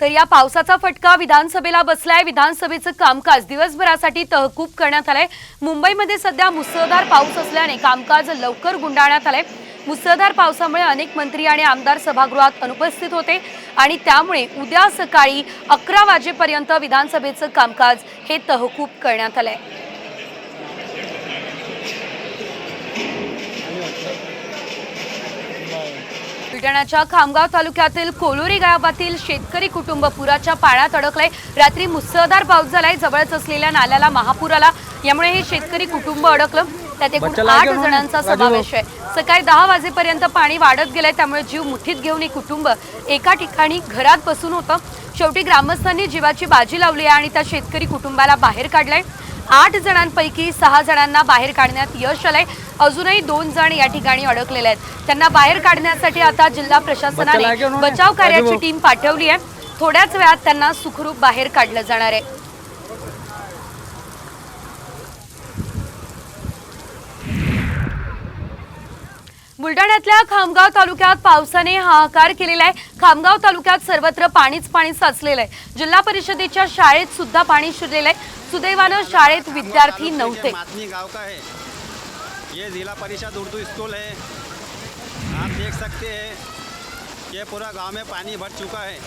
तर या पावसाचा फटका विधानसभेला बसलाय। विधानसभेचं कामकाज दिवसभरासाठी तहकूब करण्यात आलंय। मुंबईमध्ये सध्या मुसळधार पाऊस असल्याने कामकाज लवकर गुंडाळण्यात आलंय। मुसळधार पावसामुळे अनेक मंत्री आणि आमदार सभागृहात अनुपस्थित होते आणि त्यामुळे उद्या सकाळी 11 वाजेपर्यंत विधानसभेचं कामकाज हे तहकूब करण्यात आलंय। बुलढाण्याच्या खामगाव तालुक्यातील कोलोरी गावातील शेतकरी कुटुंब पुराच्या पाण्यात अडकलंय। रात्री मुसळधार पाऊस झालाय। जवळच असलेल्या नाल्याला महापूर आला, यामुळे हे शेतकरी कुटुंब अडकलं। त्यात एकूण 8 जणांचा समावेश आहे। सकाळी 10 वाजेपर्यंत पाणी वाढत गेलंय, त्यामुळे जीव मुठीत घेऊन हे कुटुंब एका ठिकाणी घरात बसून होतं। शेवटी ग्रामस्थांनी जीवाची बाजी लावली आणि त्या शेतकरी कुटुंबाला बाहेर काढलंय। 8 जणांपैकी 6 जणांना बाहेर काढण्यात यश आलंय। अजूनही 2 जण या ठिकाणी अडकलेले आहेत। त्यांना बाहेर काढण्यासाठी आता जिल्हा प्रशासनाने बचाव कार्याची टीम पाठवली आहे। थोड्याच वेळात त्यांना सुखरूप बाहेर काढलं जाणार आहे। बुलढाण्यातल्या खामगाव तालुक्यात पावसाने हाहाकार केलेला आहे। खामगाव तालुक्यात सर्वत्र पाणीच पाणी साचलेलं आहे। जिल्हा परिषदेच्या शाळेत सुद्धा पाणी शिरलेलं आहे। सुदैवानं शाळेत विद्यार्थी नव्हते। ये जिला परिषद उर्दू स्कूल है। आप देख सकते हैं ये पूरा गांव में पानी भर चुका है।